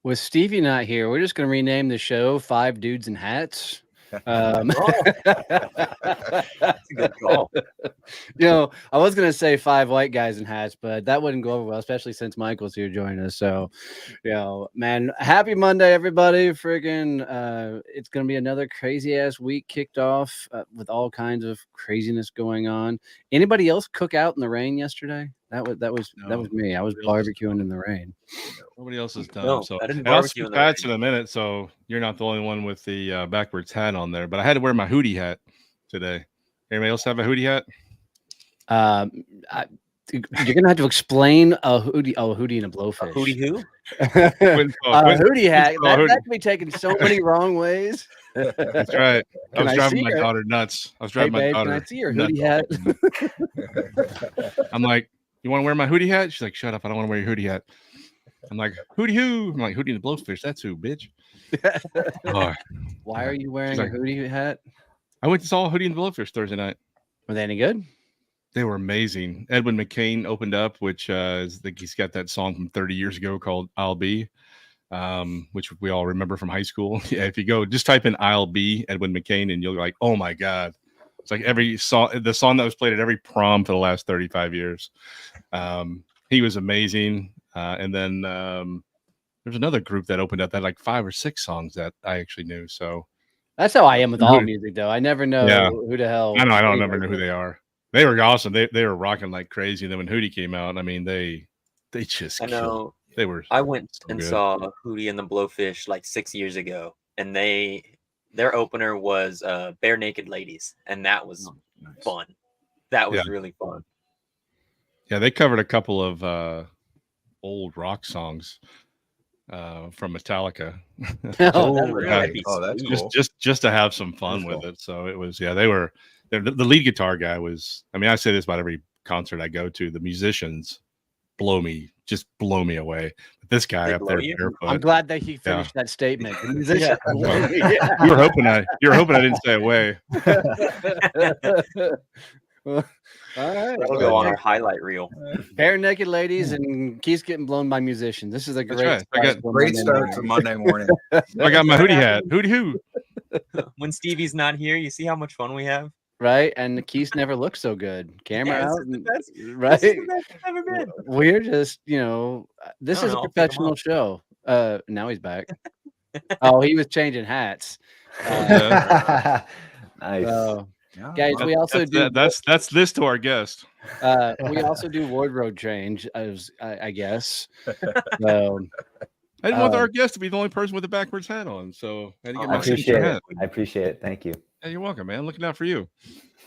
With Stevie not here, we're just gonna rename the show Five Dudes in Hats. Oh. That's a good call. I was gonna say five white guys in hats, but that wouldn't go over well, especially since Michael's here joining us. So, man, happy Monday, everybody! Friggin', it's gonna be another crazy ass week kicked off with all kinds of craziness going on. Anybody else cook out in the rain yesterday? That was me. I was barbecuing in the rain. Nobody else has done. No, So I didn't and I'll barbecue in speak the hats rain. in a minute. So you're not the only one with the backwards hat on there. But I had to wear my Hootie hat today. Anybody else have a Hootie hat? You're gonna have to explain a Hootie. Oh, Hootie and a blowfish. Hootie who? Hootie hat. That can be taken so many wrong ways. That's right. I was driving my daughter nuts. I was driving my daughter. Can I see your Hootie hat? I'm like, you want to wear my Hootie hat? She's like, shut up. I don't want to wear your Hootie hat. I'm like, Hootie who? I'm like, Hootie and the Blowfish. That's who, bitch. Why are you wearing a Hootie hat? I went to saw Hootie and the Blowfish Thursday night. Were they any good? They were amazing. Edwin McCain opened up, which is he's got that song from 30 years ago called I'll Be, which we all remember from high school. Yeah, if you go, just type in I'll Be, Edwin McCain, and you'll be like, oh my God. It's like the song that was played at every prom for the last 35 years. He was amazing. And then there's another group that opened up that had like 5 or 6 songs that I actually knew. So that's how I am with all music, though. I never know who the hell. I know. I don't never know who they are. They were awesome. They were rocking like crazy. And then when Hootie came out, I mean, they just killed. They were. I went and saw Hootie and the Blowfish like 6 years ago, and their opener was Bare Naked Ladies, and that was fun. That was really fun. Yeah, they covered a couple of old rock songs from Metallica. That's cool. Just to have some fun with it. So it was, the lead guitar guy was, I mean, I say this about every concert I go to, the musicians blow me away. But this guy up there barefoot, I'm glad that he finished that statement. The musician, You were hoping I didn't say away. All right, that'll go on our highlight reel. Bare Naked Ladies and Keith's getting blown by musicians. This is a great, great start to Monday morning. I got my Hootie hat. Hootie who? When Stevie's not here, you see how much fun we have. Right, and the Keith never looks so good. Camera out, right? This is the best I've ever been. We're just, this is a professional show. Now he's back. Oh, he was changing hats. Nice. Guys, we also do. That's this to our guest. We also do wardrobe change, I guess. I didn't want our guest to be the only person with a backwards hat on, so I had to get my appreciate hat. I appreciate it. Thank you. Yeah, you're welcome, man. Looking out for you.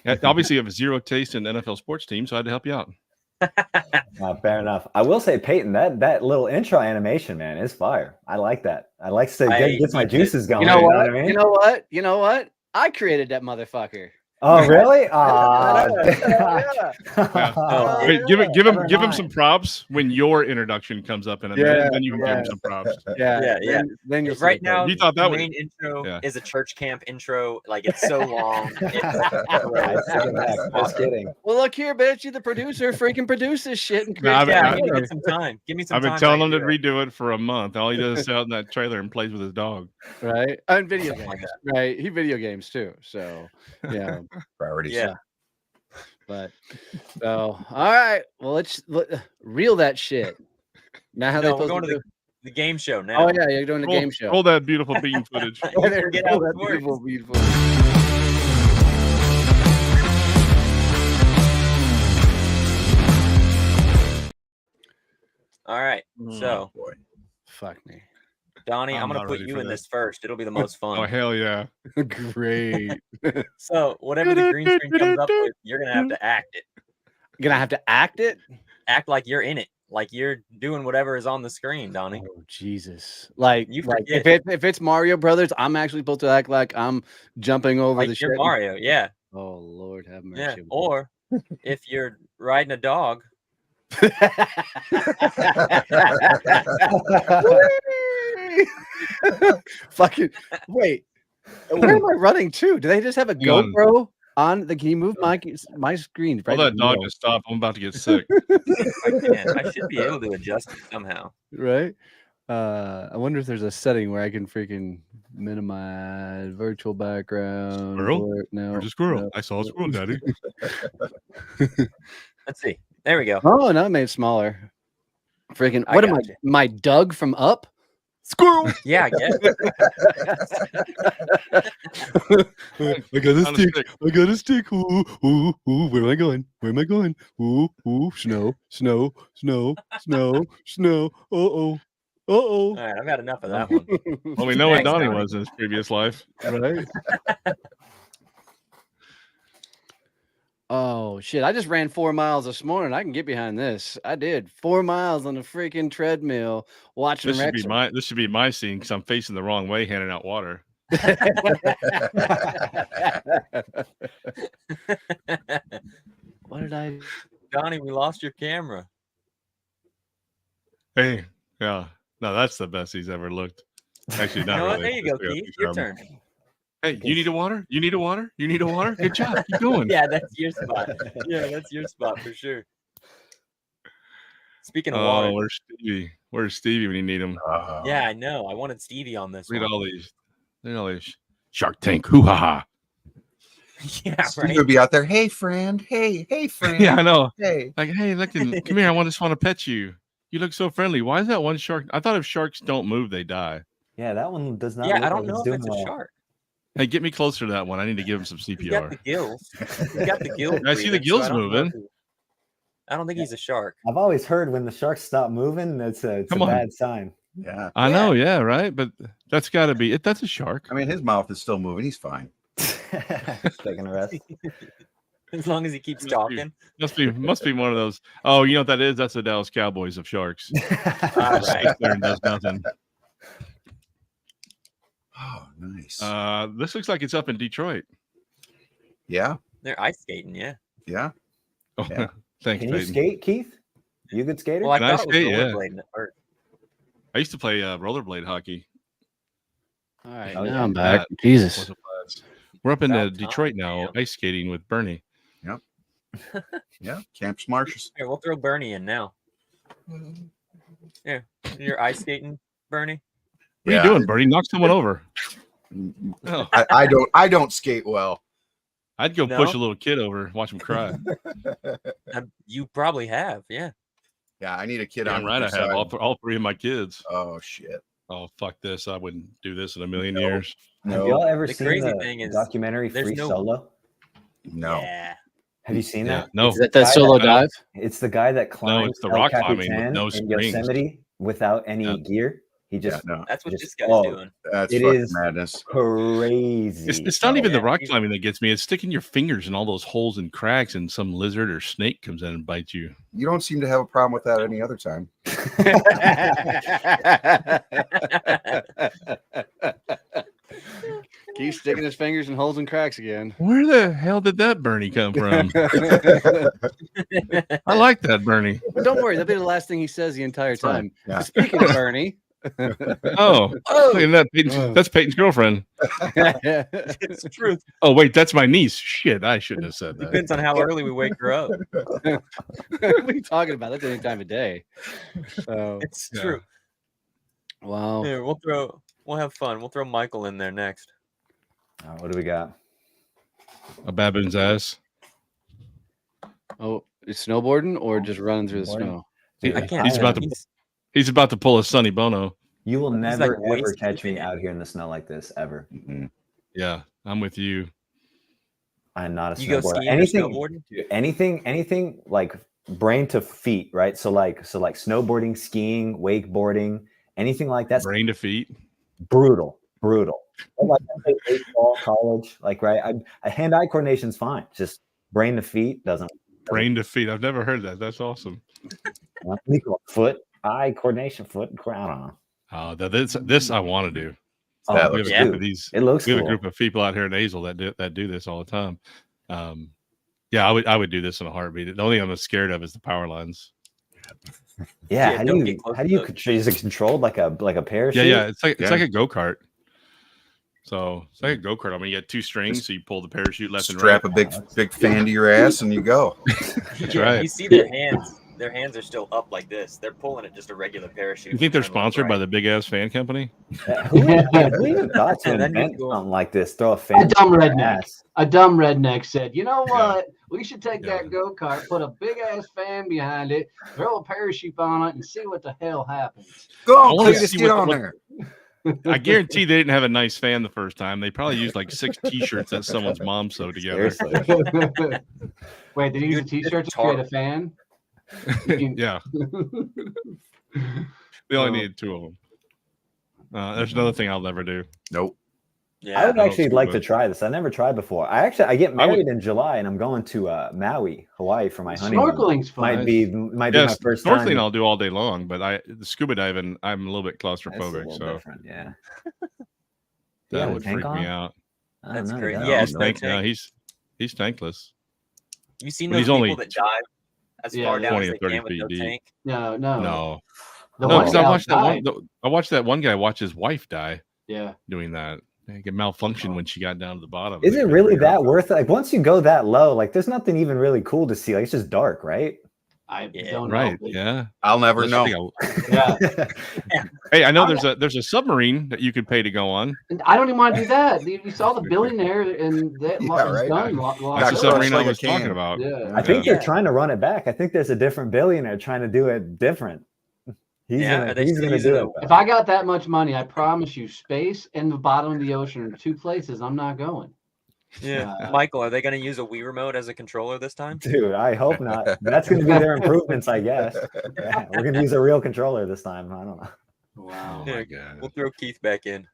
Obviously, you have zero taste in the NFL sports team, so I had to help you out. Fair enough. I will say, Peyton, that little intro animation, man, is fire. I like that. I like to get my juices going. You know what? What I mean? You know what? I created that motherfucker. Oh, really? Give him some props when your introduction comes up in a minute. Then you can give him some props. Yeah. Then you'll right now, you thought that the main intro is a church camp intro. Like, it's so long. Just kidding. Well, look here, bitch. You the producer. Freaking produce this shit and create. Give me some time. Give me some time. I've been telling him to redo it for a month. All he does is sit out in that trailer and plays with his dog. Right. And video games. Right. He video games too. So yeah. Priorities. Yeah. But all right. Well, let's reel that shit. Now how we're going to the game show now. Oh yeah, you're doing the game show. Roll that beautiful bean footage. Get out that beautiful bean footage. All right. So fuck me. Donnie, I'm going to put you in this first. It'll be the most fun. Oh, hell yeah. Great. So whatever the green screen comes up with, you're going to have to act it. You're going to have to act it? Act like you're in it. Like you're doing whatever is on the screen, Donnie. Oh, Jesus. Like if it's Mario Brothers, I'm actually supposed to act like I'm jumping over the shit. You're Mario, yeah. Oh, Lord have mercy. Yeah. Or if you're riding a dog. Fucking wait, where am I running to? Do they just have a GoPro on the? Can you move my screen? Right, that dog just stop. I'm about to get sick. I should be able to adjust it somehow. Right. I wonder if there's a setting where I can freaking minimize virtual background. Squirrel? No, Where's a squirrel? no. I saw a squirrel, Daddy. Let's see. There we go. Oh, no, I made it smaller. Freaking, I what am I? gotcha. My Doug from Up? Squirrel. Yeah, I guess. I got a On a stick. stick. I got a stick. Ooh, ooh, ooh. Where am I going? Where am I going? Ooh, ooh. Snow, snow, snow, snow, snow. Uh-oh. All Uh-oh. right, I've had enough of that one. Well, we know what Thanks, Donnie Donnie. was in his previous life. Right? Oh shit! I just ran 4 miles this morning. I can get behind this. I did 4 miles on the freaking treadmill watching This should be Wrexham. this should be my scene because I'm facing the wrong way, handing out water. What did I? Donnie, we lost your camera. Hey, yeah, no, that's the best he's ever looked. Actually, You not know what? really. There you go, Just got a Keith. picture Your of him. turn. Hey, you need a water? You need a water? You need a water? Good job. Keep going. Yeah, that's your spot. Yeah, that's your spot for sure. Speaking of Oh, water, where's Stevie? Where's Stevie when you need him? yeah, I know. I wanted Stevie on this Look one. at all these. Look at all these. Shark Tank. Hoo ha ha. Yeah, Steve right. would be out there. Hey, friend. Hey, friend. Yeah, I know. Hey. Like, hey, look, come here. I just want to pet you. You look so friendly. Why is that one shark? I thought if sharks don't move, they die. Yeah, that one does not. Yeah, look I don't like know it's if it's doing a well. shark. Hey, get me closer to that one. I need to give him some He's got the CPR. gills. He's got the gills. I see the breathing, gills I don't know moving. if I don't think he's a shark. I've always heard when the sharks stop moving, it's a Come on. bad sign. Yeah. I know, yeah, right. But that's got to be it. That's a shark. I mean, his mouth is still moving. He's fine. Taking a rest. As long as he keeps Must be- talking. Must be one of those. Oh, you know what that is? That's the Dallas Cowboys of sharks. All Just right. sits there and does nothing. Oh, nice. This looks like it's up in Detroit. Yeah. They're ice skating, yeah. Yeah. Oh, Yeah. thanks, Can you Peyton. skate, Keith? You a good skater? Well, I Can I thought it was skate? Yeah. rollerblading at first. I used to play rollerblade hockey. All right, Oh, now yeah. I'm back. Jesus. Wasn't bad. We're up in About Detroit time, now, damn. ice skating with Bernie. Yeah. Camps Marshes. Here, we'll throw Bernie in now. Yeah. You're ice skating, Bernie? What are you doing, Bernie? Knock someone over. Oh, I don't skate well. I'd go No? push a little kid over, watch him cry. You probably have, yeah. Yeah, I need a kid Damn on right, I either have side. all three of my kids. Oh shit. Oh fuck this! I wouldn't do this in a million No. years. Have y'all ever The seen crazy the thing is documentary there's Free no- Solo? No. Yeah. Have you seen Yeah, that? no, Is that the guy solo that- dive? It's the guy that climbs it's the El rock climbing with Capitan no in strings. Yosemite without any Yeah. gear. He Yeah, just no. That's what Just- this guy's oh. doing. That's It fucking is- madness. crazy. it's not even the yeah, rock he's- climbing that gets me. It's sticking your fingers in all those holes and cracks, and some lizard or snake comes in and bites you. You don't seem to have a problem with that any other time. Keep sticking his fingers in holes and cracks again. Where the hell did that Bernie come from? I like that Bernie. But don't worry, that'll be the last thing he says the entire That's fine. time. Yeah. Speaking of Bernie, Oh, look at that. That's Peyton's girlfriend. It's the truth. Oh wait, that's my niece. Shit, I shouldn't have said that. Depends on how early we wake her up. what are you talking about? That's any time of day. So, It's Yeah. true. wow. Here, we'll have fun. We'll throw Michael in there next. What do we got? A baboon's ass. Oh, is snowboarding or just running through the Snowboarding. snow? Dude, I can't. He's about to- He's about to pull a Sonny Bono. You will He's never like ever waist catch me deep in it. out here in the snow like this ever. Mhm. Yeah, I'm with you. I'm not a You go snowboarder. skiing or Anything, snowboarding? dude, anything like brain to feet, right? So like snowboarding, skiing, wakeboarding, anything like that's Brain to feet. brutal. Like I played baseball, college, like right. Hand-eye coordination's fine. Just brain to feet doesn't. Brain to feet. I've never heard that. That's awesome. Foot, eye coordination, foot. I don't know. This I want to do. Oh, That We have looks a Yeah. group of these. it looks We have cool. a group of people out here in Azle that do this all the time. Yeah, I would do this in a heartbeat. The only thing I'm scared of is the power lines. Yeah, Yeah, how don't do get you close how to do you those. control? Is it controlled like a parachute? Yeah. It's like Yeah. a go kart. So it's like a go kart. I mean, you got two strings, so you pull the parachute left and right. Strap a big fan to your ass and you go. That's Yeah, right. You see their hands. their hands are still up like this. They're pulling it just a regular parachute. You think they're and left, sponsored by right. the big ass fan company? Who even thought to And then you invent go- something like this? Throw a A fan. dumb in their redneck. ass. A dumb redneck said, "You know Yeah. what? We should take Yeah. that go-kart, put a big-ass fan behind it, throw a parachute on it, and see what the hell happens." Go I on, wanna Cletus, see get what- on what- there. I guarantee they didn't have a nice fan the first time. They probably used like 6 T-shirts that someone's mom sewed together. Seriously. Wait, did he use a Dude, T-shirt to it's hard. create a fan? You can- Yeah, they only Oh. needed 2 of them. There's another thing I'll never do. Nope. Yeah. I would don't actually see like what- to try this. I never tried before. I get I would- married in July, and I'm going to Maui, Hawaii, for my honeymoon. Snorkeling's fun. Might be my Yes, first snorkeling time. I'll do all day long, but the scuba diving, I'm a little bit That's a claustrophobic, little so different. Yeah. that Yeah, would tank freak me on? out. I don't That's know, great. that- Yeah, he's no tank, tank. he's tankless. You seen But those he's people only that dive as Yeah, far down 20 as or they 30 can with no feet deep. tank? No. No, The no, one because I guy watched that died. I watched that one guy watch his wife die Yeah. doing that. It malfunctioned when she got down to the bottom. Is They it couldn't really figure out- that worth it? Like once you go that low, like there's nothing even really cool to see. Like it's just dark, right? I Yeah, don't Right? know. Yeah. I'll never That's know. the thing Yeah. Hey, I know there's a submarine that you could pay to go on. And I don't even want to do that. You saw the billionaire and that Yeah, right. done. That's the crushed submarine like I a was talking can. about. Yeah. I think Yeah. they're trying to run it back. I think there's a different billionaire trying to do it different. He's Yeah, gonna, are they he's still gonna using do the- it. If I got that much money, I promise you, space and the bottom of the ocean are 2 places I'm not going. Yeah. Uh, Michael, are they going to use a Wii remote as a controller this time? Dude, I hope not. That's going to be their improvements, I guess. Yeah, we're going to use a real controller this time. I don't know. Wow. Oh my Yeah, We'll god. throw Keith back in.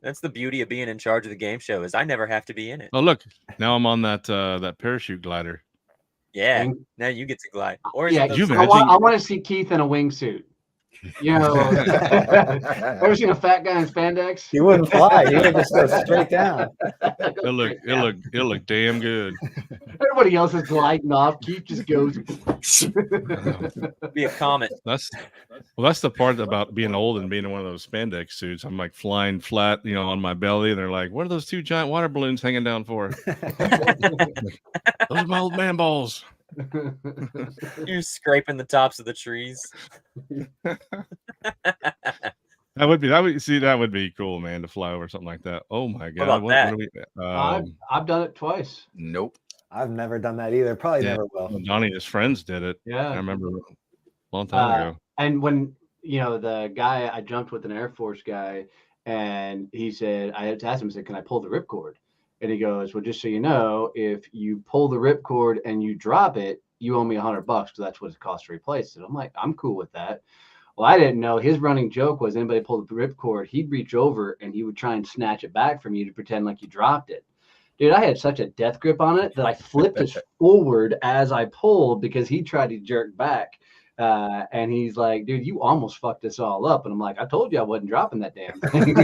That's the beauty of being in charge of the game show is I never have to be in it. Oh look, now I'm on that parachute glider. Yeah. Wing- Now you get to glide. Or is Yeah, it those- you I imagine- want to see Keith in a wingsuit. You know, ever seen a fat guy in spandex? He wouldn't fly. He would just go straight down. It'll look damn good. Everybody else is gliding off. Keith just goes. be a comet. That's the part about being old and being in one of those spandex suits. I'm like flying flat, on my belly, and they're like, "What are those 2 giant water balloons hanging down for?" Those are my old man balls. You're scraping the tops of the trees. That would be cool, man, to fly over something like that. Oh my god! about that? are we, I've done it twice. Nope. I've never done that either. Probably Yeah. never will. Donnie and his friends did it. I Yeah. remember a long time ago. And when the guy I jumped with, an Air Force guy, and he said, I had to ask him, I said, "Can I pull the ripcord?" And he goes, "Well, just so you know, if you pull the ripcord and you drop it, you owe me $100 because that's what it costs to replace it." I'm like, I'm cool with that. Well, I didn't know his running joke was anybody pulled the ripcord, he'd reach over and he would try and snatch it back from you to pretend like you dropped it. Dude, I had such a death grip on it that I flipped it forward as I pulled because he tried to jerk back. And he's like, "Dude, you almost fucked this all up." And I'm like, "I told you I wasn't dropping that damn thing."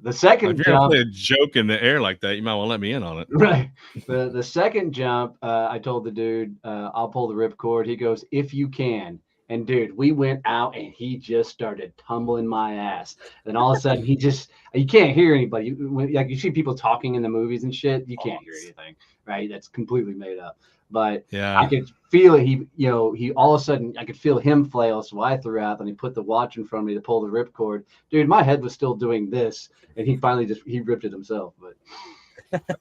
The second If you're gonna jump, play a joke in the air like that, you might want to let me in on it. right? The second jump, I told the dude, "I'll pull the ripcord." He goes, "If you can." And dude, we went out and he just started tumbling my ass. And all of a sudden, you can't hear anybody. Like you see people talking in the movies and shit, you can't hear anything, right? That's completely made up. But I Yeah, could feel it. He all of a sudden, I could feel him flail. So I threw out and he put the watch in front of me to pull the ripcord. Dude, my head was still doing this. And he finally he ripped it himself. But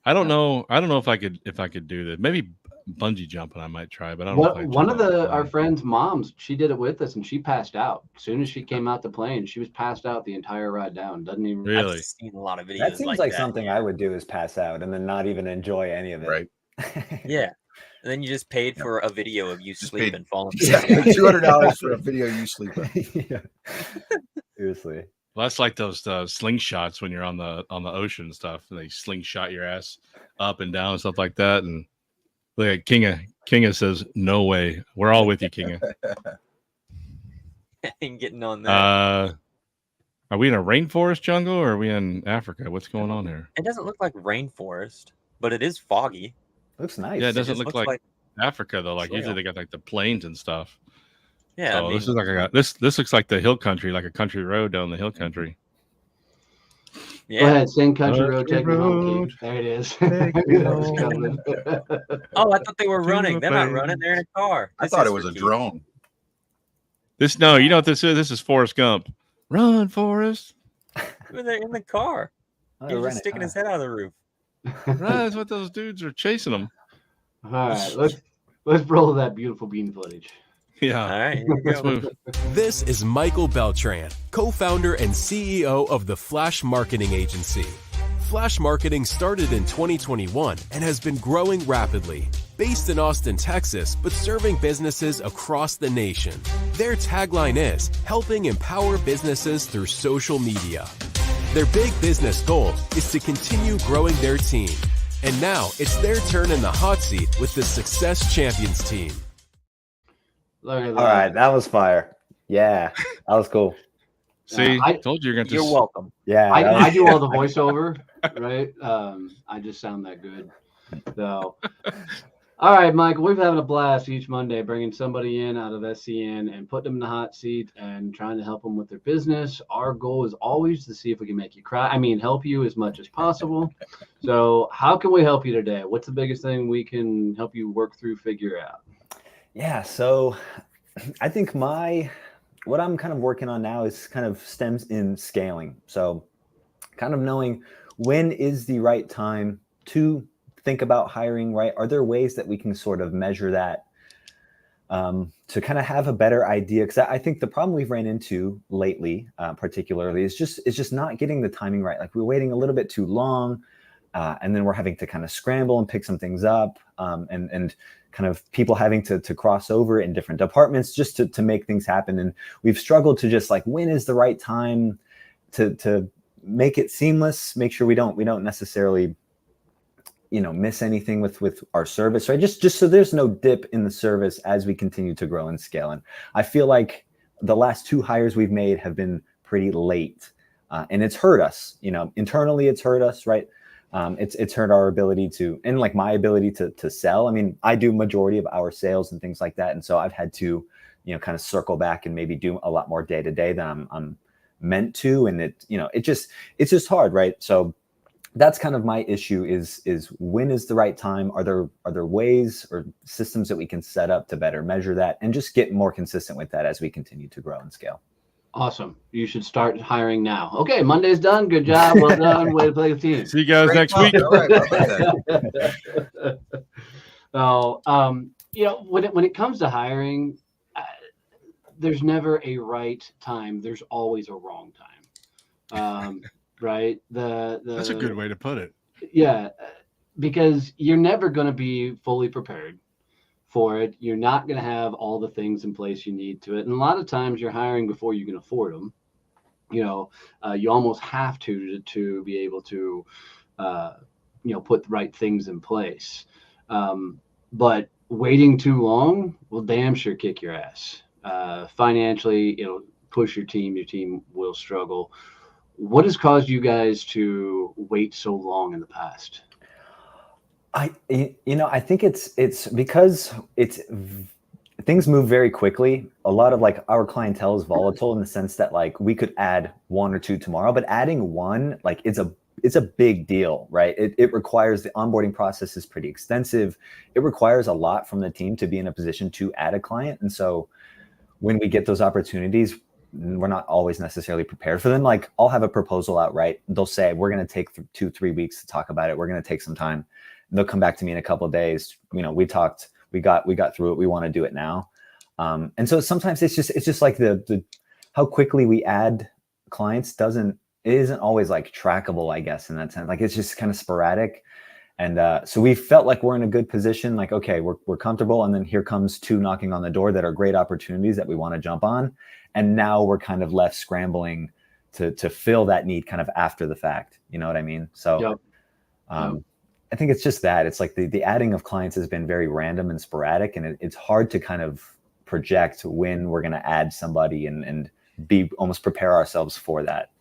I don't know if I could do that. Maybe bungee jumping I might try, but I don't know. if I could one jump of off the our plane. friend's moms, she did it with us and she passed out. As soon as she came out the plane, she was passed out the entire ride down. Doesn't even Really? I've seen a lot of videos That seems like that. something I would do is pass out and then not even enjoy any of it. Right. Yeah. And then you just paid for a video of you Just sleeping, falling Yeah, asleep. $200 for a video you sleeping. Yeah. Seriously. Well, that's like those slingshots when you're on the ocean and stuff, and they slingshot your ass up and down and stuff like that. And look at Kinga says, "No way, we're all with you, Kinga." And getting on that. Are we in a rainforest jungle or are we in Africa? What's going on here? It doesn't look like rainforest, but it is foggy. Looks nice. Yeah, it doesn't just look looks like Africa though. Like usually trail. they got like the plains and stuff. Yeah, So I mean, this is like this looks like the hill country, like a country road down the hill country. Go ahead, sing Country Country Road, Take Me Home, Road, King. There it is. take me That was home. coming. Oh, I thought they were To running. a They're not running. They're in a car. I This thought is it was for a Keith. drone. No, you know what this is? This is Forrest Gump. Run, Forrest. They're in the car. Oh, He's they're just sticking renting. his head out of the roof. Right, that's what those dudes are chasing them. All right, let's roll that beautiful bean footage. Yeah. All right, here we Let's go. move. This is Michael Beltran, co-founder and CEO of the Flash Marketing Agency. Flash Marketing started in 2021 and has been growing rapidly. Based in Austin, Texas, but serving businesses across the nation. Their tagline is helping empower businesses through social media. Their big business goal is to continue growing their team. And now it's their turn in the hot seat with the Success Champions team. Look at that. All right, that was fire. Yeah, that was cool. See, I- told you you're going to. You're welcome. Yeah, that I was- do all the voiceover, right? I just sound that good. So, all right, Michael, we've having a blast each Monday, bringing somebody in out of SCN and putting them in the hot seat and trying to help them with their business. Our goal is always to see if we can make you cry. I mean, help you as much as possible. So, how can we help you today? What's the biggest thing we can help you work through, figure out? Yeah, so I think what I'm kind of working on now is kind of stems in scaling. So kind of knowing when is the right time to think about hiring, right? Are there ways that we can sort of measure that to kind of have a better idea? Because I think the problem we've ran into lately, particularly, is just not getting the timing right. Like we're waiting a little bit too long, and then we're having to kind of scramble and pick some things up, and kind of people having to cross over in different departments just to make things happen. And we've struggled to just like, when is the right time to make it seamless, make sure we don't necessarily, miss anything with our service, right? Just so there's no dip in the service as we continue to grow and scale. And I feel like the last 2 hires we've made have been pretty late, and it's hurt us, internally it's hurt us, right? It's hurt our ability to, and like my ability to sell. I mean, I do majority of our sales and things like that. And so I've had to, kind of circle back and maybe do a lot more day to day than I'm meant to. And it's just hard, right? So that's kind of my issue is when is the right time? Are there ways or systems that we can set up to better measure that and just get more consistent with that as we continue to grow and scale? Awesome. You should start hiring now. Okay, Monday's done. Good job. Well done. Way to play the team. See you guys Great next job. week. All right, I like that. So, when it comes to hiring, there's never a right time. There's always a wrong time. Right? That's a good way to put it. Yeah, because you're never going to be fully prepared for it. You're not going to have all the things in place you need to it. And a lot of times you're hiring before you can afford them. You almost have to be able to, put the right things in place. But waiting too long will damn sure kick your ass. Financially, it'll push your team will struggle. What has caused you guys to wait so long in the past? I think it's because things move very quickly. A lot of like our clientele is volatile in the sense that like we could add 1 or 2 tomorrow, but adding 1, like it's a big deal, right? It requires, the onboarding process is pretty extensive. It requires a lot from the team to be in a position to add a client. And so when we get those opportunities, we're not always necessarily prepared for them. Like I'll have a proposal out, right? They'll say, we're going to take 2-3 weeks to talk about it. We're going to take some time. They'll come back to me in a couple of days. We talked, we got through it. We want to do it now. And so sometimes it's just like the how quickly we add clients isn't always like trackable, I guess, in that sense. Like it's just kind of sporadic. And so we felt like we're in a good position. Like, okay, we're comfortable. And then here comes 2 knocking on the door that are great opportunities that we want to jump on. And now we're kind of left scrambling to fill that need kind of after the fact. You know what I mean? So Yep. I think it's just that it's like the adding of clients has been very random and sporadic, and it's hard to kind of project when we're going to add somebody and be almost prepare ourselves for that.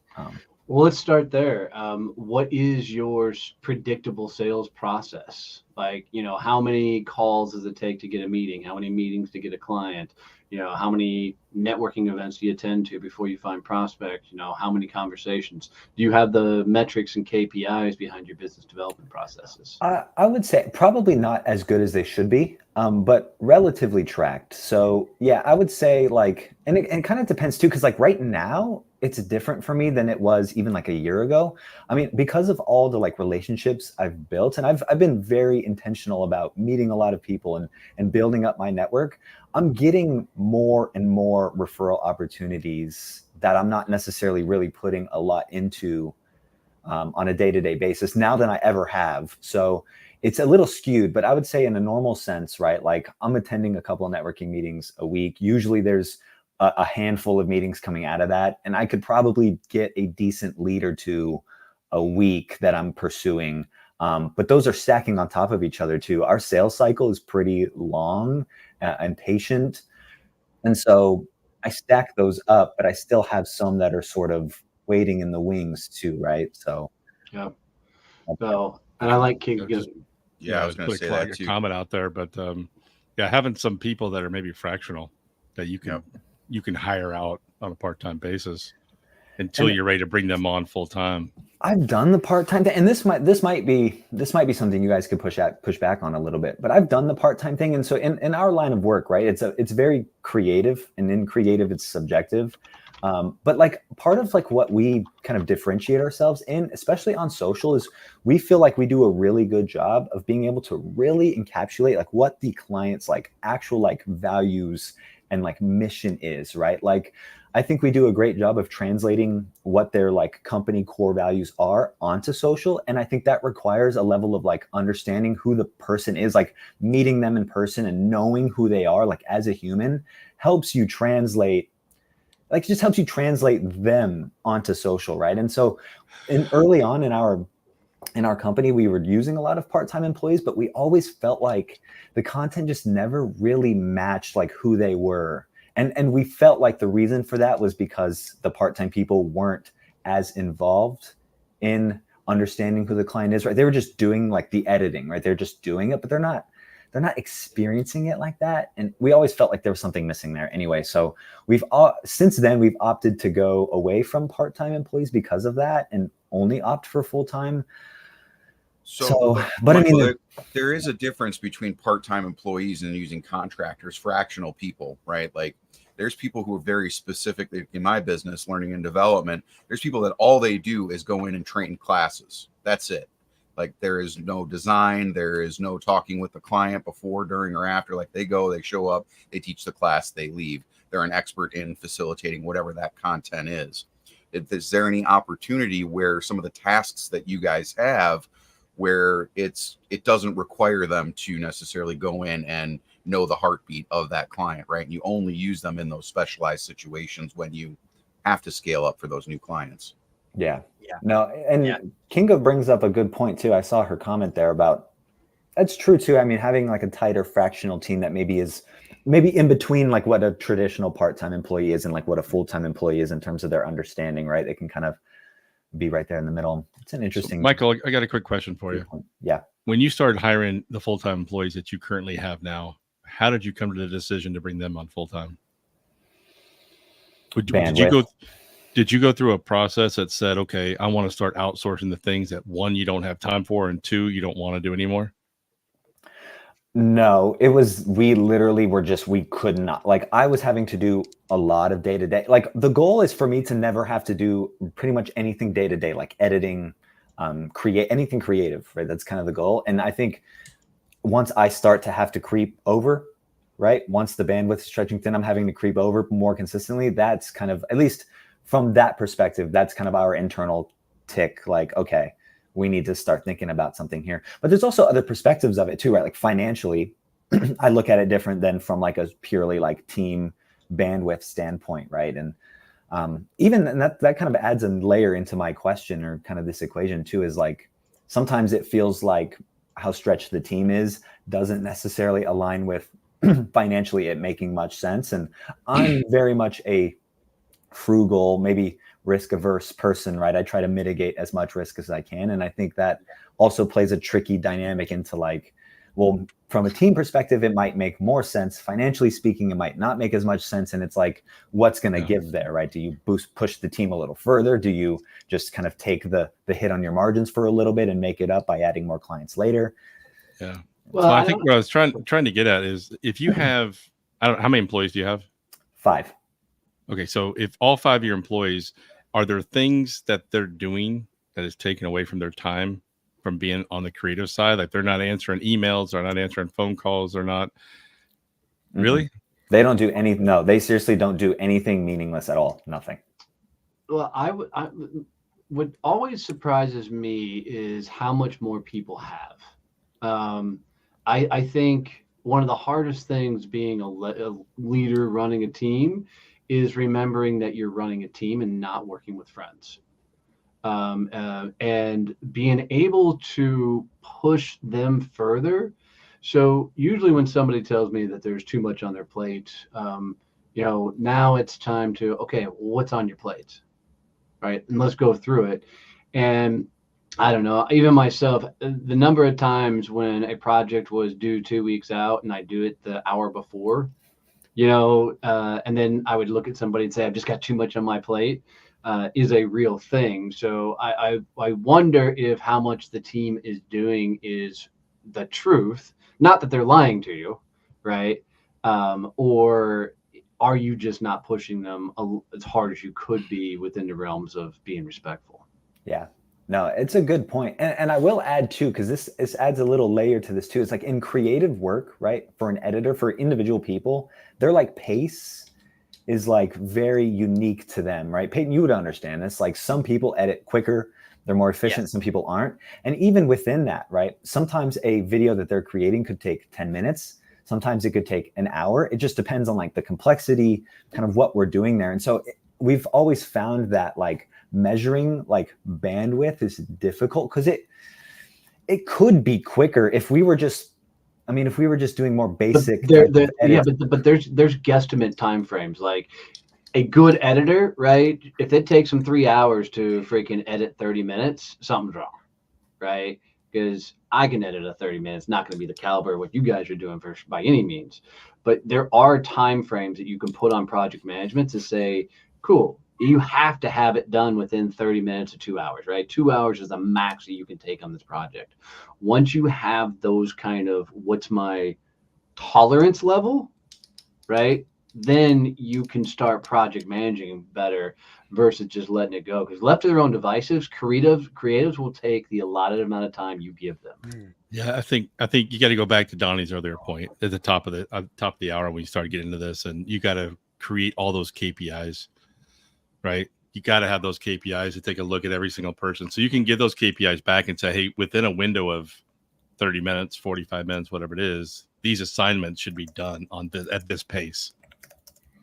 Well, let's start there. What is your predictable sales process? Like, how many calls does it take to get a meeting? How many meetings to get a client? how many networking events do you attend to before you find prospects? How many conversations? Do you have the metrics and KPIs behind your business development processes? I would say probably not as good as they should be, but relatively tracked. So yeah, I would say and it kind of depends too, because right now it's different for me than it was even a year ago. I mean, because of all the relationships I've built, and I've been very intentional about meeting a lot of people and building up my network. I'm getting more and more referral opportunities that I'm not necessarily really putting a lot into on a day-to-day basis now than I ever have. So it's a little skewed, but I would say in a normal sense, right? I'm attending a couple of networking meetings a week. Usually there's a handful of meetings coming out of that. And I could probably get a decent lead or two a week that I'm pursuing. But those are stacking on top of each other too. Our sales cycle is pretty long and patient. And so I stack those up, but I still have some that are sort of waiting in the wings too, right? So yeah. So, and I like King. I was going to say that too. Comment out there, but having some people that are maybe fractional that you can hire out on a part-time basis until you're ready to bring them on full time. I've done the part-time thing, and this might be something you guys could push back on a little bit, but I've done the part-time thing. And so in our line of work, right, it's very creative, and in creative it's subjective. But part of what we kind of differentiate ourselves in, especially on social, is we feel like we do a really good job of being able to really encapsulate what the client's actual values and mission is, right? I think we do a great job of translating what their company core values are onto social. And I think that requires a level of understanding who the person is, meeting them in person and knowing who they are as a human helps you translate, just helps you translate them onto social, right? And so early on in our company, we were using a lot of part-time employees, but we always felt like the content just never really matched who they were. And we felt like the reason for that was because the part-time people weren't as involved in understanding who the client is, right? They were just doing the editing, right? They're just doing it, but they're not experiencing it like that. And we always felt like there was something missing there anyway. So since then we've opted to go away from part-time employees because of that and only opt for full-time. But Michael, I mean, there is a difference between part-time employees and using contractors, fractional people, right? There's people who are very specific in my business, learning and development. There's people that all they do is go in and train classes. That's it. There is no design. There is no talking with the client before, during, or after. They go, they show up, they teach the class, they leave. They're an expert in facilitating whatever that content is. Is there any opportunity where some of the tasks that you guys have where it doesn't require them to necessarily go in and know the heartbeat of that client, right? And you only use them in those specialized situations when you have to scale up for those new clients. Yeah. No, and Kinga brings up a good point too. I saw her comment there about that's true too. I mean, having a tighter fractional team that maybe in between what a traditional part-time employee is and what a full-time employee is in terms of their understanding, right? They can kind of be right there in the middle. It's an interesting. So, Michael, I got a quick question for you. Yeah. When you started hiring the full-time employees that you currently have now, how did you come to the decision to bring them on full-time? Did you go through a process that said, okay, I want to start outsourcing the things that one, you don't have time for, and two, you don't want to do anymore? No, it was, we literally were we could not, I was having to do a lot of day-to-day. The goal is for me to never have to do pretty much anything day-to-day, editing, create anything creative, right? That's kind of the goal. And I think once I start to have to creep over, right? Once the bandwidth is stretching thin, I'm having to creep over more consistently. That's kind of, at least from that perspective, that's kind of our internal tick. Okay, we need to start thinking about something here. But there's also other perspectives of it too, right? Financially, I look at it different than from a purely team bandwidth standpoint, right? And even that kind of adds a layer into my question, or kind of this equation too, is sometimes it feels like how stretched the team is doesn't necessarily align with financially it making much sense. And I'm very much a frugal, maybe risk averse person, right? I try to mitigate as much risk as I can. And I think that also plays a tricky dynamic into from a team perspective, it might make more sense. Financially speaking, it might not make as much sense. And it's like, what's going to give there, right? Do you push the team a little further? Do you just kind of take the hit on your margins for a little bit and make it up by adding more clients later? Yeah. Well, So I think what I was trying to get at is, if you have, I don't know, how many employees do you have? 5. Okay. So if all 5 of your employees, are there things that they're doing that is taken away from their time from being on the creative side? Like they're not answering emails, they're not answering phone calls, they're not really? They don't do any. No, they seriously don't do anything meaningless at all. Nothing. Well, what always surprises me is how much more people have. I think one of the hardest things being a leader running a team is remembering that you're running a team and not working with friends. And being able to push them further. So usually when somebody tells me that there's too much on their plate, now it's time to, okay, what's on your plate? Right. And let's go through it. And I don't know, even myself, the number of times when a project was due 2 weeks out and I do it the hour before, and then I would look at somebody and say, I've just got too much on my plate, is a real thing. So I wonder if how much the team is doing is the truth, not that they're lying to you, right? Or are you just not pushing them as hard as you could be within the realms of being respectful? Yeah. No, it's a good point. And I will add too, because this adds a little layer to this too. It's like in creative work, right? For an editor, for individual people, they're like pace is like very unique to them, right? Peyton, you would understand this. Like some people edit quicker, they're more efficient, some people aren't. And even within that, right? Sometimes a video that they're creating could take 10 minutes. Sometimes it could take an hour. It just depends on like the complexity, kind of what we're doing there. And so we've always found that like measuring like bandwidth is difficult because it could be quicker if we were just doing more basic. But there's guesstimate time frames. Like a good editor, right? If it takes them 3 hours to freaking edit 30 minutes, something's wrong, right? Because I can edit a 30 minutes, not going to be the caliber of what you guys are doing by any means. But there are time frames that you can put on project management to say, cool, you have to have it done within 30 minutes to 2 hours, right? 2 hours is the max that you can take on this project. Once you have those kind of, what's my tolerance level, right? Then you can start project managing better versus just letting it go. Because left to their own devices, creatives will take the allotted amount of time you give them. Yeah, I think you got to go back to Donnie's earlier point at the top of the hour when you started getting into this, and you got to create all those KPIs, right? You got to have those KPIs to take a look at every single person, so you can give those KPIs back and say, hey, within a window of 30 minutes, 45 minutes, whatever it is, these assignments should be done at this pace,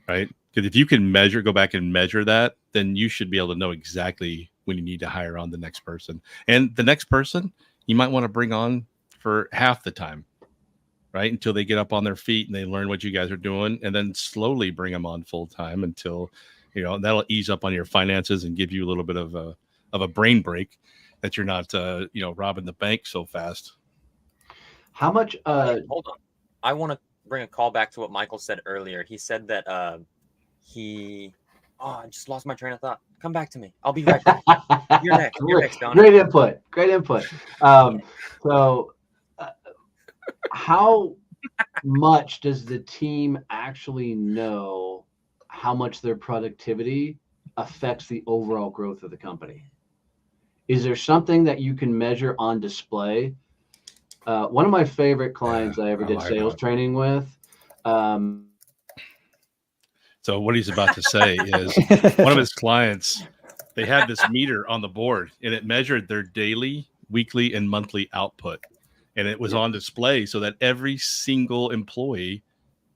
right? Because if you can go back and measure that, then you should be able to know exactly when you need to hire on the next person. And the next person you might want to bring on for half the time, right? Until they get up on their feet and they learn what you guys are doing, and then slowly bring them on full time until, that'll ease up on your finances and give you a little bit of a brain break that you're not, robbing the bank so fast. How much? Hold on. I want to bring a call back to what Michael said earlier. He said that I just lost my train of thought. Come back to me. I'll be right back. You're next, Don. Great input. So how much does the team actually know how much their productivity affects the overall growth of the company? Is there something that you can measure on display? One of my favorite clients I ever did sales training with. So what he's about to say is one of his clients, they had this meter on the board and it measured their daily, weekly, and monthly output. And it was on display so that every single employee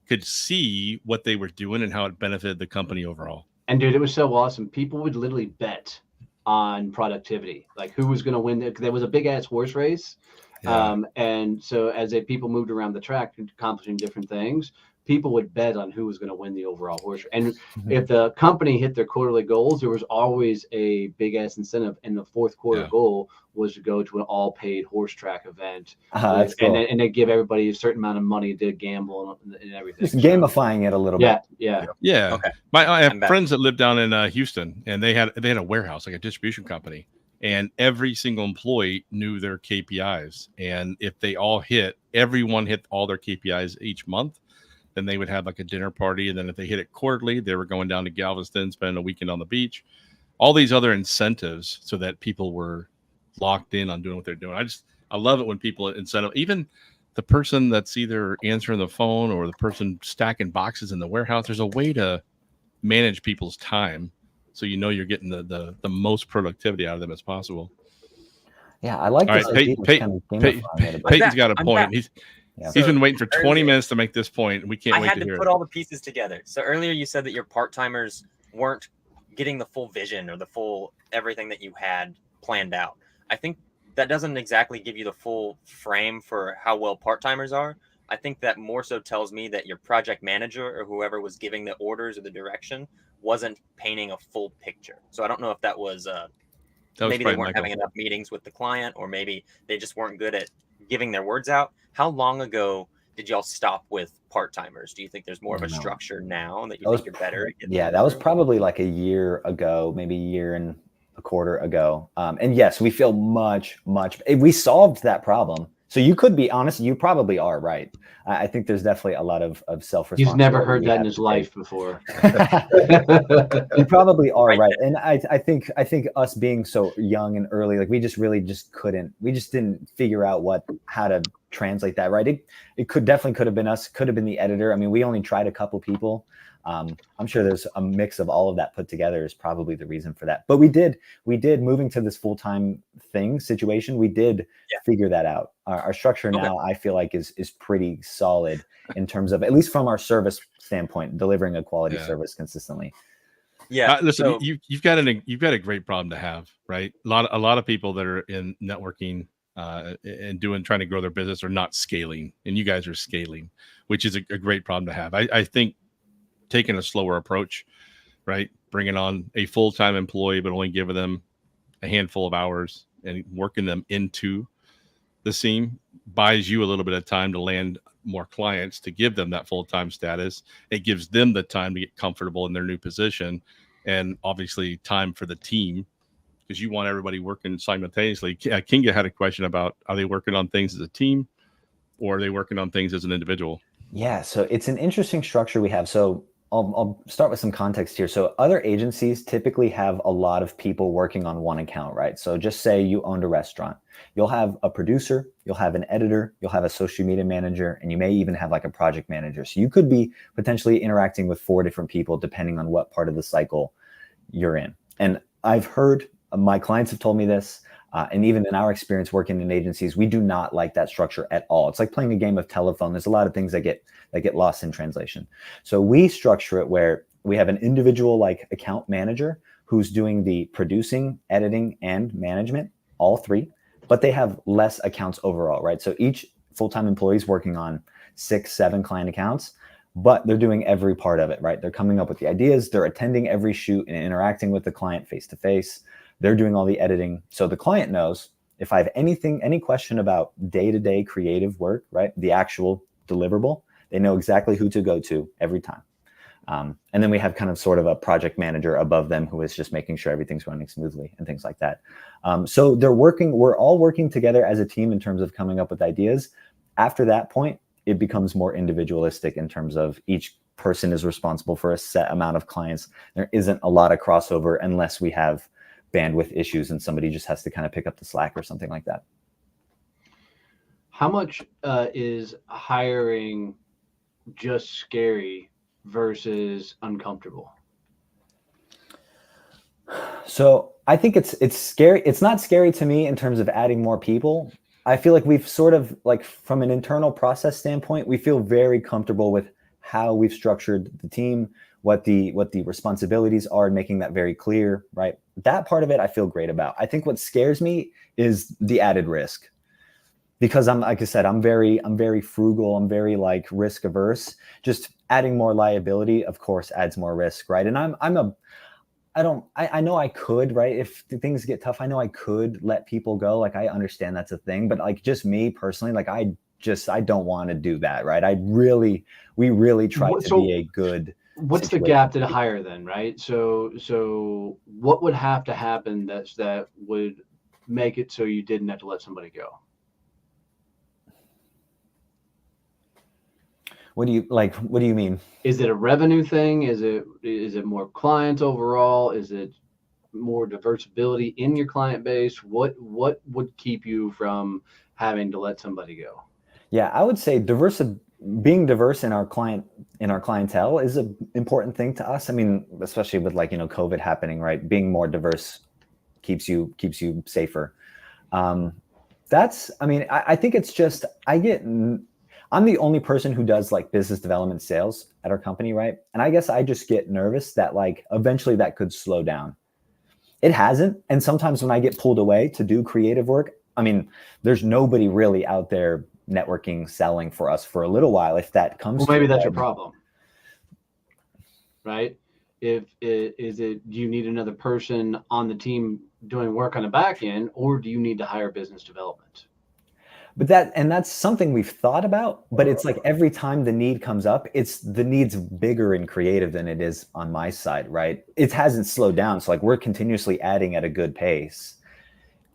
could see what they were doing and how it benefited the company overall. And dude, it was so awesome. People would literally bet on productivity, like who was going to win. There was a big ass horse race. Yeah. And so as people moved around the track accomplishing different things, people would bet on who was going to win the overall horse. And if the company hit their quarterly goals, there was always a big ass incentive. And the fourth quarter goal was to go to an all paid horse track event. That's cool. And they give everybody a certain amount of money to gamble and everything. Just gamifying it a little bit. Yeah. Okay. I have friends that live down in Houston, and they had a warehouse, like a distribution company, and every single employee knew their KPIs. And if they all everyone hit all their KPIs each month, then they would have like a dinner party. And then if they hit it quarterly, they were going down to Galveston, spending a weekend on the beach, all these other incentives so that people were locked in on doing what they're doing. I love it when people incentive, even the person that's either answering the phone or the person stacking boxes in the warehouse. There's a way to manage people's time so you're getting the most productivity out of them as possible. Yeah, I like this. Peyton's got a point. He's been waiting for 20 minutes to make this point, and we can't wait to hear it. I had to put all the pieces together. So earlier you said that your part-timers weren't getting the full vision or the full everything that you had planned out. I think that doesn't exactly give you the full frame for how well part-timers are. I think that more so tells me that your project manager or whoever was giving the orders or the direction wasn't painting a full picture. So I don't know if that was maybe they weren't having enough meetings with the client, or maybe they just weren't good at giving their words out. How long ago did y'all stop with part-timers? Do you think there's more of a structure now that you think you're better at getting? Yeah, that was probably like a year ago, maybe a year and a quarter ago. And yes, we feel much. We solved that problem. So you could be honest. You probably are right. I think there's definitely a lot of self-responsibility. He's never heard that in his life before. You probably are right. And I think us being so young and early, like we just couldn't. We just didn't figure out how to translate that right. It could have been us. Could have been the editor. I mean, we only tried a couple people. I'm sure there's a mix of all of that put together is probably the reason for that. But we did moving to this full-time situation. We did figure that out. Our structure now, I feel like is pretty solid in terms of, at least from our service standpoint, delivering a quality service consistently. Yeah. Listen, you've got a great problem to have, right? A lot of people that are in networking and trying to grow their business are not scaling, and you guys are scaling, which is a great problem to have. I think taking a slower approach, right? Bringing on a full-time employee, but only giving them a handful of hours and working them into the seam buys you a little bit of time to land more clients, to give them that full-time status. It gives them the time to get comfortable in their new position, and obviously time for the team, because you want everybody working simultaneously. Kinga had a question about, are they working on things as a team, or are they working on things as an individual? Yeah, so it's an interesting structure we have. So I'll start with some context here. So other agencies typically have a lot of people working on one account, right? So just say you owned a restaurant. You'll have a producer, you'll have an editor, you'll have a social media manager, and you may even have like a project manager. So you could be potentially interacting with 4 different people depending on what part of the cycle you're in. And I've heard, my clients have told me this, and even in our experience working in agencies, we do not like that structure at all. It's like playing a game of telephone. There's a lot of things that get lost in translation. So we structure it where we have an individual like account manager who's doing the producing, editing, and management, all 3, but they have less accounts overall, right? So each full-time employee is working on 6, 7 client accounts, but they're doing every part of it, right? They're coming up with the ideas, they're attending every shoot and interacting with the client face-to-face. They're doing all the editing. So the client knows if I have any question about day-to-day creative work, right? The actual deliverable, they know exactly who to go to every time. And then we have kind of sort of a project manager above them who is just making sure everything's running smoothly and things like that. So we're all working together as a team in terms of coming up with ideas. After that point, it becomes more individualistic in terms of each person is responsible for a set amount of clients. There isn't a lot of crossover unless we have bandwidth issues and somebody just has to kind of pick up the slack or something like that. How much is hiring just scary versus uncomfortable? So I think it's scary. It's not scary to me in terms of adding more people. I feel like we've sort of, like, from an internal process standpoint, we feel very comfortable with how we've structured the team, what the responsibilities are, and making that very clear, right? That part of it I feel great about. I think what scares me is the added risk. because I'm, like I said, I'm very frugal. I'm very like risk averse. Just adding more liability, of course, adds more risk, right? And I know I could, right? If things get tough, I know I could let people go. Like, I understand that's a thing, but like, just me personally, like, I don't want to do that, right? We really try to be a good. What's the gap to hire then, right? So what would have to happen that would make it so you didn't have to let somebody go? What do you mean? Is it a revenue thing? Is it more clients overall? Is it more diversibility in your client base? What would keep you from having to let somebody go? Yeah, I would say being diverse in our clientele is an important thing to us. I mean, especially with like, COVID happening, right? Being more diverse keeps you safer. I think it's just, I'm the only person who does like business development sales at our company, right? And I guess I just get nervous that like eventually that could slow down. It hasn't. And sometimes when I get pulled away to do creative work, I mean, there's nobody really out there networking, selling for us for a little while. If that comes, well, maybe that's your problem, right? Do you need another person on the team doing work on the back end, or do you need to hire business development? But that's something we've thought about, but it's like every time the need comes up, the need's bigger in creative than it is on my side, right? It hasn't slowed down. So like we're continuously adding at a good pace.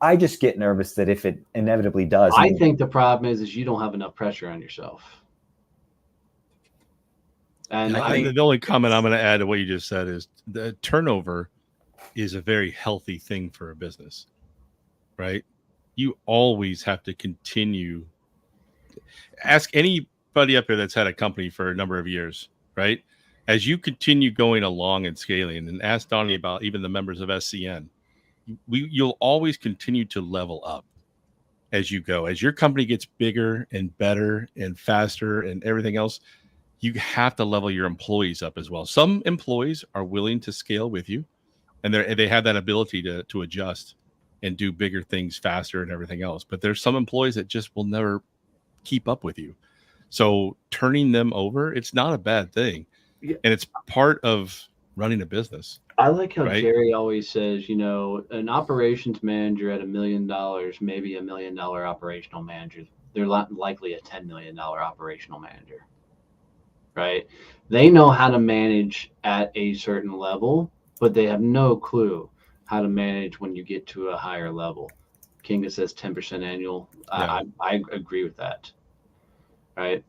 I just get nervous that if it inevitably does. I think the problem is you don't have enough pressure on yourself. And I think the only comment I'm going to add to what you just said is the turnover is a very healthy thing for a business, right? You always have to continue. Ask anybody up here that's had a company for a number of years, right? As you continue going along and scaling, and ask Donnie about even the members of SCN, you'll always continue to level up as you go. As your company gets bigger and better and faster and everything else, you have to level your employees up as well. Some employees are willing to scale with you, and they have that ability to adjust and do bigger things faster and everything else. But there's some employees that just will never keep up with you. So turning them over, it's not a bad thing. Yeah. And it's part of running a business. I like how right? Jerry always says, an operations manager at $1 million, maybe $1 million operational manager, they're likely a $10 million operational manager, right? They know how to manage at a certain level, but they have no clue how to manage when you get to a higher level. Kinga says 10% annual. Yeah. I agree with that. Right.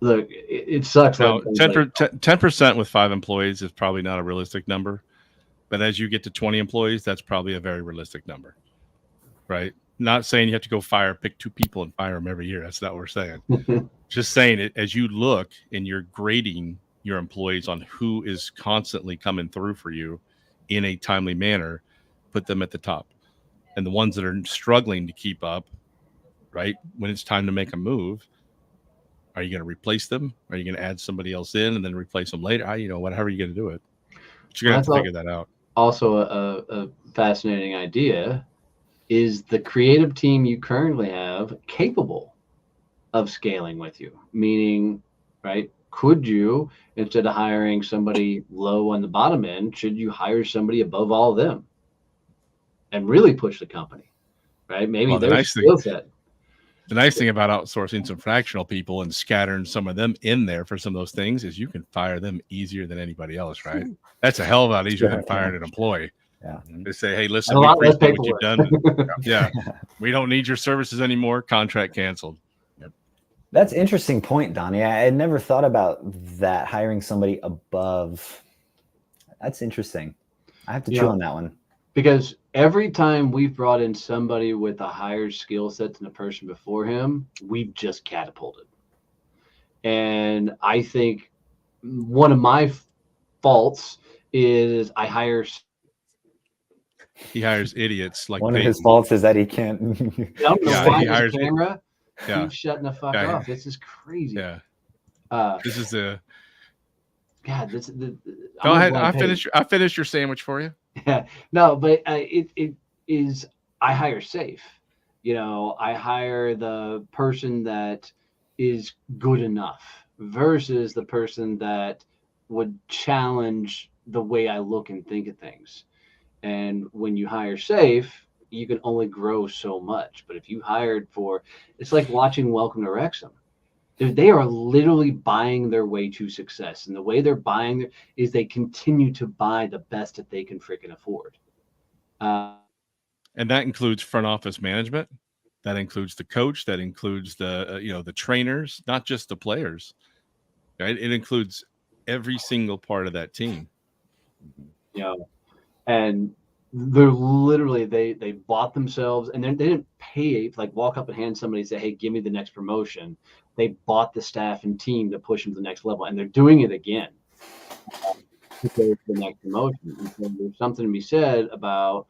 Look, it sucks. Now, 10% with 5 employees is probably not a realistic number, but as you get to 20 employees, that's probably a very realistic number, right? Not saying you have to go pick 2 people and fire them every year. That's not what we're saying. Just saying it as you look and you're grading your employees on who is constantly coming through for you in a timely manner, put them at the top. And the ones that are struggling to keep up, right, when it's time to make a move, are you going to replace them? Are you going to add somebody else in and then replace them later? Whatever you're going to do it. But you're going to have to figure that out. Also, a fascinating idea is the creative team you currently have capable of scaling with you? Meaning, right, could you, instead of hiring somebody low on the bottom end, should you hire somebody above all of them and really push the company, right? Maybe their skill set. The nice thing about outsourcing some fractional people and scattering some of them in there for some of those things is you can fire them easier than anybody else, right? That's a hell of a lot easier than firing an employee. Yeah. They say, hey, listen, we appreciate what you've done. Yeah. We don't need your services anymore. Contract canceled. Yep. That's an interesting point, Donnie. I had never thought about that, hiring somebody above. That's interesting. I have to chew on that one. Because every time we've brought in somebody with a higher skill set than the person before him, we've just catapulted. And I think one of my faults is he hires idiots like one of his faults is that he can't. He hires camera. Yeah. He's shutting the fuck off. This is crazy. Yeah. This is the. God, this is the. Go ahead. I finished your sandwich for you. Yeah. No, but it is. I hire safe, I hire the person that is good enough versus the person that would challenge the way I look and think of things. And when you hire safe, you can only grow so much. But if you hired for, it's like watching Welcome to Wrexham. They are literally buying their way to success. And the way they're buying is they continue to buy the best that they can freaking afford. And that includes front office management. That includes the coach. That includes the the trainers, not just the players. Right? It includes every single part of that team. And they're literally they bought themselves, and they didn't pay, like walk up and hand somebody and say, hey, give me the next promotion. They bought the staff and team to push them to the next level, and they're doing it again to go to the next promotion. And so there's something to be said about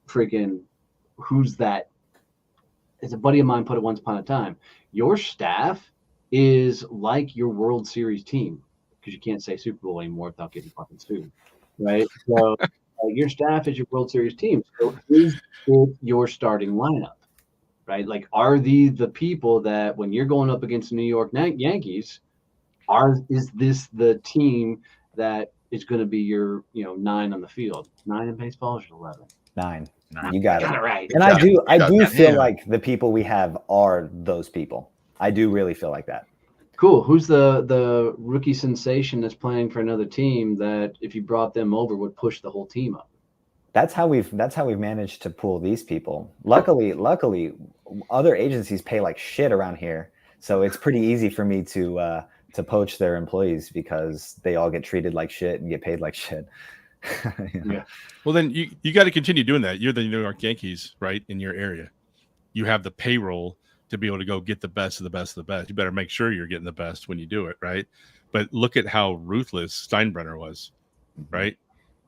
freaking who's that. As a buddy of mine put it once upon a time, your staff is like your World Series team, because you can't say Super Bowl anymore without getting fucking sued, right? So your staff is your World Series team. So is it your starting lineup, right? Like, are these the people that when you're going up against the New York Yankees, is this the team that is going to be your 9 on the field? 9 in baseball is 11. 9. You got it right. And I do feel like the people we have are those people. I do really feel like that. Cool. Who's the rookie sensation that's playing for another team that if you brought them over would push the whole team up? That's how we've managed to pull these people. Luckily, other agencies pay like shit around here, so it's pretty easy for me to poach their employees because they all get treated like shit and get paid like shit. Yeah. Well, then you got to continue doing that. You're the New York Yankees, right? In your area, you have the payroll to be able to go get the best of the best of the best. You better make sure you're getting the best when you do it, right? But look at how ruthless Steinbrenner was, right?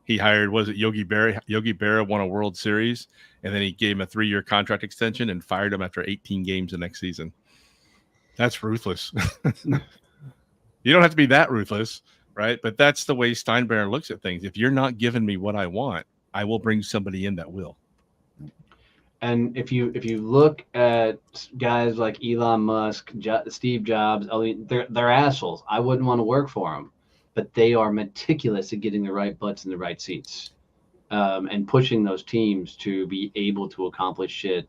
He hired, was it Yogi Berra? Yogi Berra won a World Series, and then he gave him a 3-year contract extension and fired him after 18 games the next season. That's ruthless. You don't have to be that ruthless, right? But that's the way Steinbrenner looks at things. If you're not giving me what I want, I will bring somebody in that will. And if you look at guys like Elon Musk, Steve Jobs, they're assholes. I wouldn't want to work for them, but they are meticulous at getting the right butts in the right seats, and pushing those teams to be able to accomplish shit.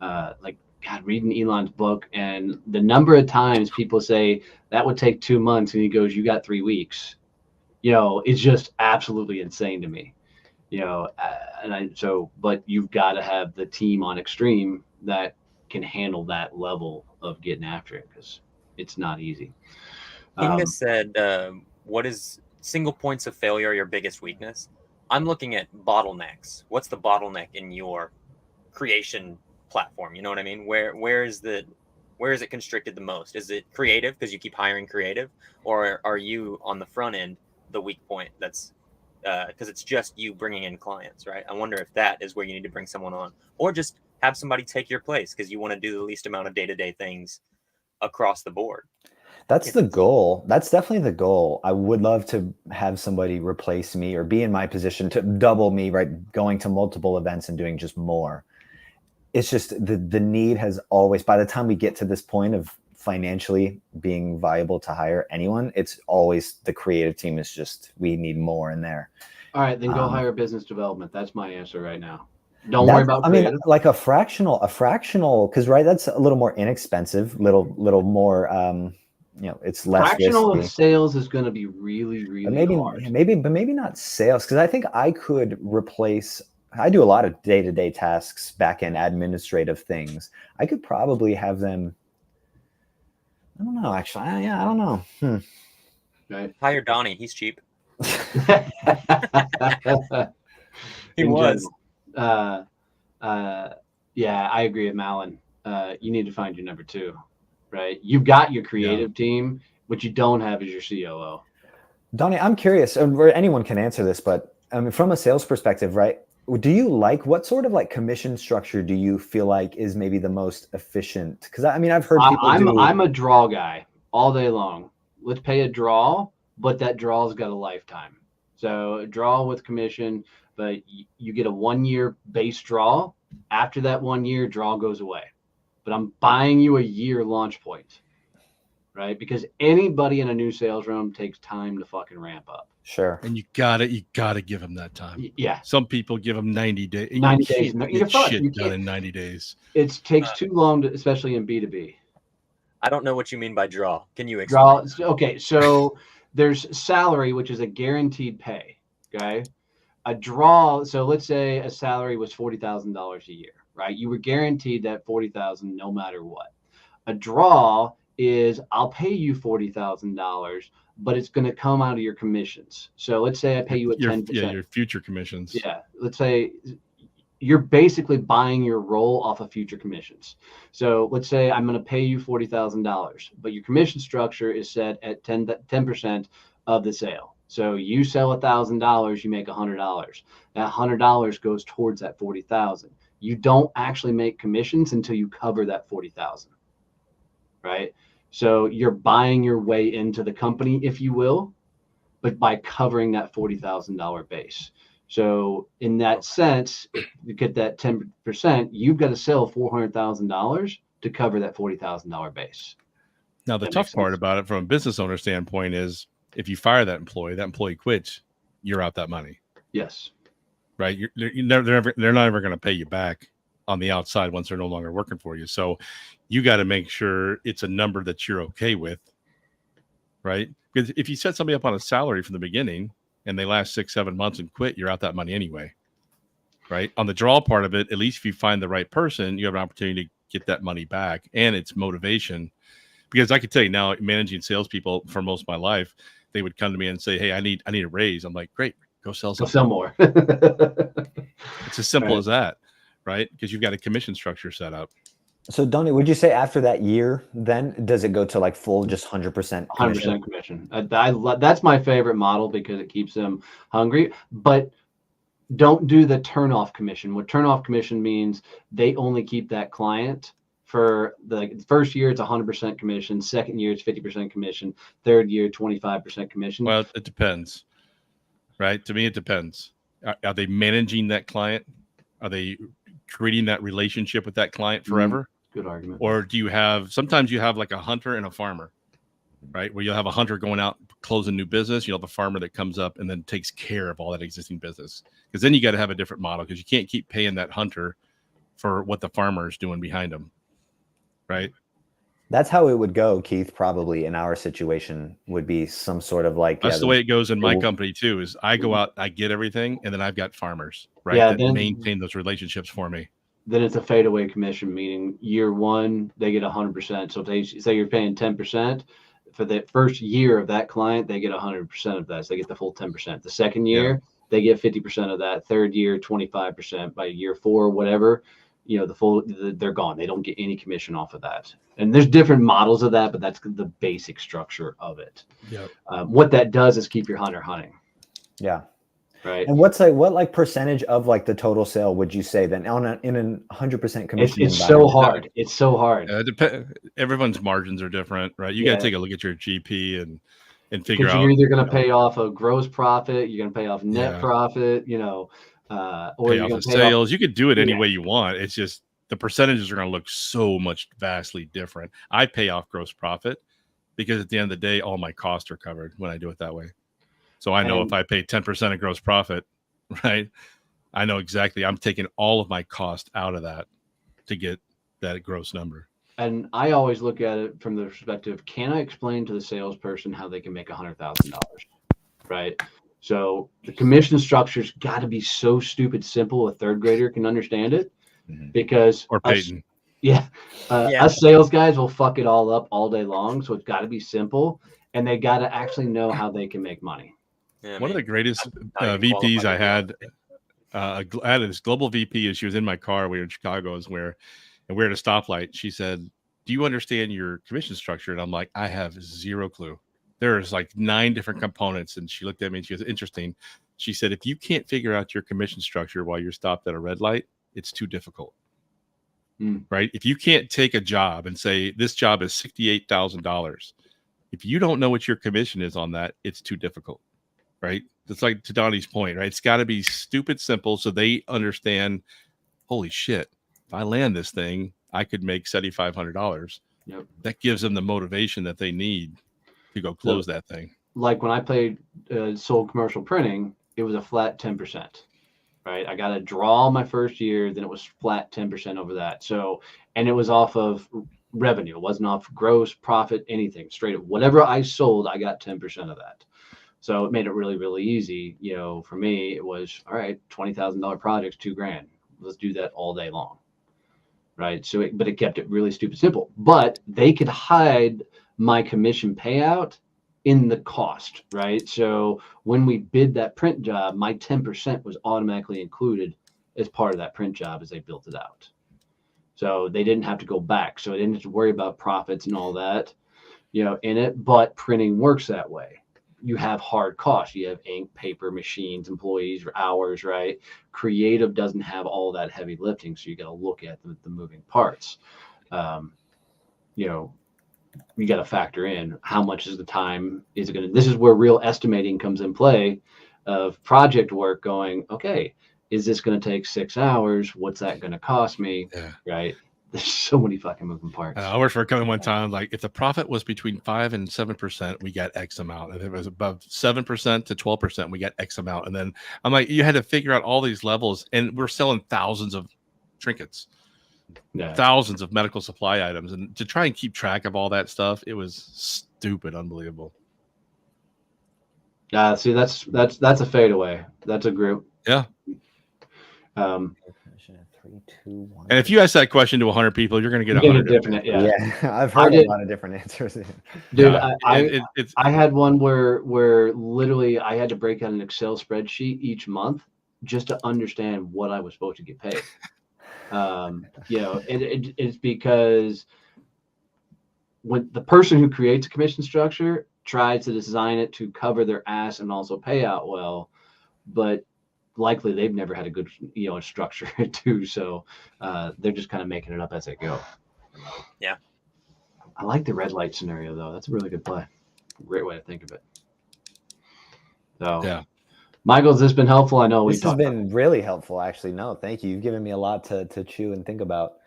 Like, God, reading Elon's book, and the number of times people say that would take 2 months, and he goes, "You got 3 weeks." It's just absolutely insane to me. But you've got to have the team on Extreme that can handle that level of getting after it, because it's not easy. King has said, what is single points of failure your biggest weakness? I'm looking at bottlenecks. What's the bottleneck in your creation platform? You know what I mean? Where is it constricted the most? Is it creative because you keep hiring creative, or are you on the front end the weak point? That's because it's just you bringing in clients, right? I wonder if that is where you need to bring someone on, or just have somebody take your place because you want to do the least amount of day-to-day things across the board. That's the goal. That's definitely the goal. I would love to have somebody replace me or be in my position to double me, right? Going to multiple events and doing just more. It's just the need has always, by the time we get to this point of financially being viable to hire anyone, it's always the creative team is just, we need more in there. All right, then go hire business development. That's my answer right now. Don't worry about creative. I mean, like a fractional, because right, that's a little more inexpensive, little more, it's less fractional risky. Of sales is going to be really, really hard. Maybe not sales, because I think I could replace. I do a lot of day-to-day tasks, back-end administrative things. I could probably have them. I don't know, actually. I don't know. Right. Hire Donnie. He's cheap. He In was. general. Yeah, I agree with Malin. You need to find your number 2, right? You've got your creative team. What you don't have is your COO. Donnie, I'm curious, and anyone can answer this, but from a sales perspective, right? Do you like, what sort of like commission structure do you feel like is maybe the most efficient? Because I mean, I've heard people I'm a draw guy all day long. Let's pay a draw, but that draw's got a lifetime. So a draw with commission, but you get a 1-year base draw, After that 1 year, draw goes away. But I'm buying you a year launch point, right? Because anybody in a new sales room takes time to fucking ramp up. Sure. And you gotta give them that time. Yeah. Some people give them 90 days. 90 days. You You're get fucked. shit You done can't- in 90 days. It takes too long, to, especially in B2B. I don't know what you mean by draw. Can you explain? Draw. Okay, so there's salary, which is a guaranteed pay. Okay, a draw. So let's say a salary was $40,000 a year, right? You were guaranteed that 40,000 no matter what. A draw is I'll pay you $40,000, but it's going to come out of your commissions. So let's say I pay you at 10%. Yeah, your future commissions. Yeah, let's say you're basically buying your role off of future commissions. So let's say I'm going to pay you $40,000, but your commission structure is set at 10% of the sale. So you sell $1,000, you make $100. That $100 goes towards that 40,000. You don't actually make commissions until you cover that 40,000, right? So you're buying your way into the company, if you will, but by covering that $40,000 base. So in that sense, you get that 10%, you've got to sell $400,000 to cover that $40,000 base. Now, the That tough makes part sense. about it from a business owner standpoint is if you fire that employee quits, you're out that money, Yes. right? They're not ever going to pay you back on the outside once they're no longer working for you. So you got to make sure it's a number that you're okay with, right? Because if you set somebody up on a salary from the beginning and they last 6-7 months and quit, you're out that money anyway, right? On the draw part of it, at least if you find the right person, you have an opportunity to get that money back, and it's motivation. Because I could tell you now, managing salespeople for most of my life, they would come to me and say, "Hey, I need a raise." I'm like, "Great, go sell So something." sell more. It's as simple Right. as that, right? Because you've got a commission structure set up. So, Donnie, would you say after that year, then does it go to like full, just 100% 100% commission. That's my favorite model because it keeps them hungry. But don't do the turn-off commission. What turn-off commission means, they only keep that client for the first year. It's 100% commission. Second year, it's 50% commission. Third year, 25% commission. Well, it depends, right? To me, it depends. Are they managing that client? Are they creating that relationship with that client forever? Good argument. Or do you have, sometimes you have like a hunter and a farmer, right? Where you'll have a hunter going out, closing new business. You'll have a farmer that comes up and then takes care of all that existing business. Because then you got to have a different model, because you can't keep paying that hunter for what the farmer is doing behind him, right? That's how it would go, Keith. Probably in our situation would be some sort of like That's the way it goes in my Cool. company too. Is I go out, I get everything, and then I've got farmers, right, Yeah, that then- maintain those relationships for me. Then it's a fadeaway commission, meaning year one, they get 100%. So if they say you're paying 10%, for the first year of that client, they get 100% of that. So they get the full 10%. The second year, they get 50% of that. Third year, 25%. By year 4, whatever, they're gone. They don't get any commission off of that. And there's different models of that, but that's the basic structure of it. Yep. What that does is keep your hunter hunting, Yeah. right? And what percentage of like the total sale would you say then in an 100% commission? It's so environment? hard. It's so hard. Everyone's margins are different, right? You got Yeah. to take a look at your GP and figure Because out. you're either going to pay off a gross profit, you're going to pay off net Yeah. profit, or pay you're off going the to pay off. sales. You could do it any Yeah. way you want. It's just the percentages are going to look so much vastly different. I pay off gross profit because at the end of the day, all my costs are covered when I do it that way. So I know And- if I pay 10% of gross profit, right, I know exactly I'm taking all of my cost out of that to get that gross number. And I always look at it from the perspective, can I explain to the salesperson how they can make $100,000? Right. So the commission structure's got to be so stupid simple a third grader can understand it. Mhm. Because Or us- Peyton. Yeah. Yeah. Us sales guys will fuck it all up all day long. So it's got to be simple, and they got to actually know how they can make money. Yeah, I One of the mean, greatest how you VPs qualify I to be had, I had this global VP, and she was in my car. We were in Chicago, and we're at a stoplight. She said, "Do you understand your commission structure?" And I'm like, "I have zero clue. There's like 9 different components." And she looked at me and she was interesting. She said, "If you can't figure out your commission structure while you're stopped at a red light, it's too difficult." Right? If you can't take a job and say, "This job is $68,000," if you don't know what your commission is on that, it's too difficult. Right? It's like to Donnie's point, right? It's got to be stupid simple so they understand, holy shit, if I land this thing, I could make $7,500. Yep. That gives them the motivation that they need to go close that thing. Like when I played sold commercial printing, it was a flat 10%, right? I got a draw my first year, then it was flat 10% over that. So, and it was off of revenue. It wasn't off gross profit, anything, straight up. Whatever I sold, I got 10% of that. So it made it really, really easy. You know, for me, it was, all right, $20,000 projects, $2,000. Let's do that all day long. Right. So, but it kept it really stupid simple, but they could hide my commission payout in the cost. Right. So when we bid that print job, my 10% was automatically included as part of that print job as they built it out. So they didn't have to go back. So they didn't have to worry about profits and all that, you know, in it. But printing works that way. You have hard costs. You have ink, paper, machines, employees, hours, right? Creative doesn't have all that heavy lifting, so you got to look at the moving parts. You know, you got to factor in how much is the time is it going to. This is where real estimating comes in play of project work. Going, okay, is this going to take 6 hours? What's that going to cost me? Yeah. Right. There's so many fucking moving parts. I worked for a company one time. Like, if the profit was between 5 and 7%, we got X amount. If it was above 7% to 12%, we got X amount. And then I'm like, you had to figure out all these levels, and we're selling thousands of trinkets, thousands of medical supply items, and to try and keep track of all that stuff, it was stupid, unbelievable. Yeah, see, that's a fadeaway. That's a group. Yeah. 3, 2, 1. And if you ask that question to 100 people, you're going to get 100 different. Yeah, I've heard a lot of different answers. Dude, Yeah, I had one where literally I had to break out an Excel spreadsheet each month just to understand what I was supposed to get paid. You know, it's because when the person who creates a commission structure tries to design it to cover their ass and also pay out well, but likely they've never had a good, you know, structure too. So they're just kind of making it up as they go. Yeah. I like the red light scenario though. That's a really good play. Great way to think of it. So yeah. Michael, has this been helpful? I know this has been really helpful, actually. No, thank you. You've given me a lot to chew and think about.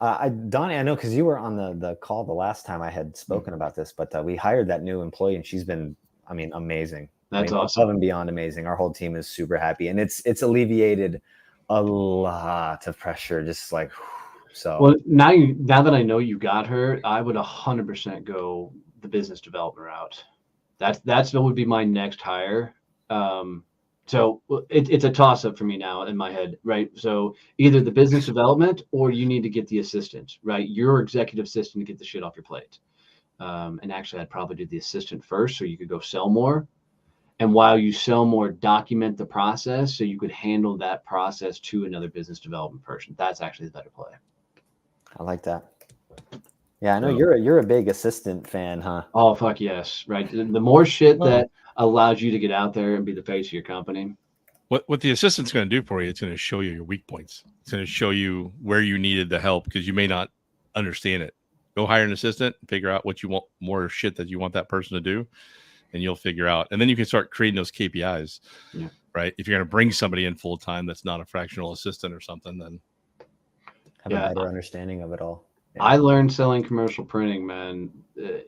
Donnie, I know because you were on the call the last time I had spoken about this, but we hired that new employee and she's been, I mean, amazing. That's awesome. Above and beyond amazing. Our whole team is super happy, and it's alleviated a lot of pressure. Just like, so. Well, now that I know you got her, I would 100% go the business development route. That would be my next hire. So it's a toss up for me now in my head, right? So either the business development or you need to get the assistant, right? Your executive assistant to get the shit off your plate. And actually, I'd probably do the assistant first so you could go sell more. And while you sell more, document the process so you could handle that process to another business development person. That's actually the better play. I like that. Yeah, I know you're a big assistant fan, huh? Oh, fuck yes. Right. The more shit that allows you to get out there and be the face of your company. What the assistant's going to do for you, it's going to show you your weak points. It's going to show you where you needed the help because you may not understand it. Go hire an assistant, figure out what you want, more shit that you want that person to do, and you'll figure out. And then you can start creating those KPIs, right? If you're going to bring somebody in full time that's not a fractional assistant or something, then have a better understanding of it all. Yeah. I learned selling commercial printing, man.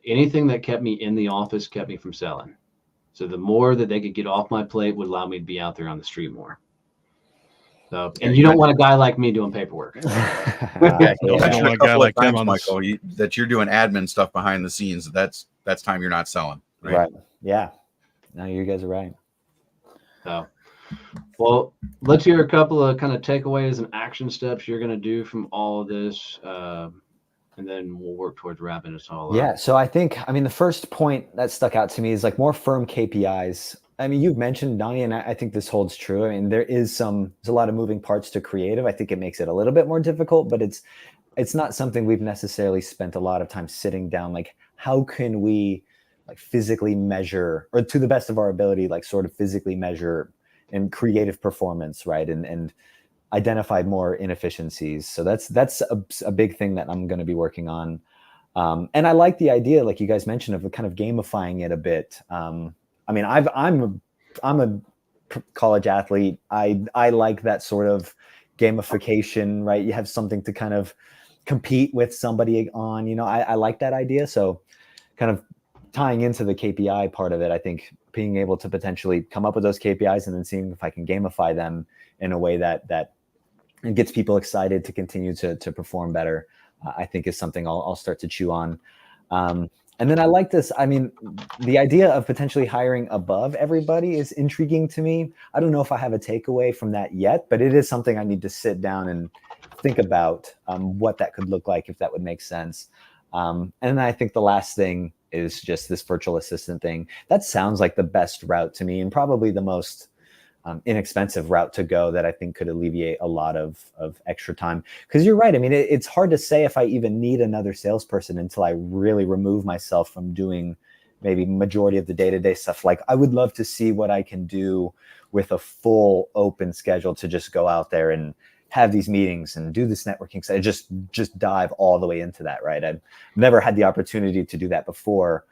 Anything that kept me in the office kept me from selling. So the more that they could get off my plate would allow me to be out there on the street more. So, and you don't want a guy like me doing paperwork. Yeah, you mentioned a couple of times, Michael, that you're doing admin stuff behind the scenes. That's time you're not selling. Right. Yeah. No, you guys are right. So, well, let's hear a couple of kind of takeaways and action steps you're going to do from all of this. And then we'll work towards wrapping this all up. Yeah. So I think, the first point that stuck out to me is like more firm KPIs. I mean, you've mentioned, Donnie, and I think this holds true. I mean, there's a lot of moving parts to creative. I think it makes it a little bit more difficult, but it's not something we've necessarily spent a lot of time sitting down. Like, how can we like physically measure, or to the best of our ability, like sort of physically measure in creative performance, right? And identify more inefficiencies. So that's a big thing that I'm going to be working on. And I like the idea, like you guys mentioned, of kind of gamifying it a bit. I'm a college athlete. I like that sort of gamification, right? You have something to kind of compete with somebody on, I like that idea. So kind of tying into the KPI part of it, I think being able to potentially come up with those KPIs and then seeing if I can gamify them in a way that gets people excited to continue to perform better, I think is something I'll start to chew on. And then I like this. I mean, the idea of potentially hiring above everybody is intriguing to me. I don't know if I have a takeaway from that yet, but it is something I need to sit down and think about what that could look like, if that would make sense. And then I think the last thing is just this virtual assistant thing. That sounds like the best route to me, and probably the most inexpensive route to go that I think could alleviate a lot of extra time. Because you're right. I mean, it's hard to say if I even need another salesperson until I really remove myself from doing maybe majority of the day-to-day stuff. Like, I would love to see what I can do with a full open schedule to just go out there and have these meetings and do this networking. So just dive all the way into that, right? I've never had the opportunity to do that before.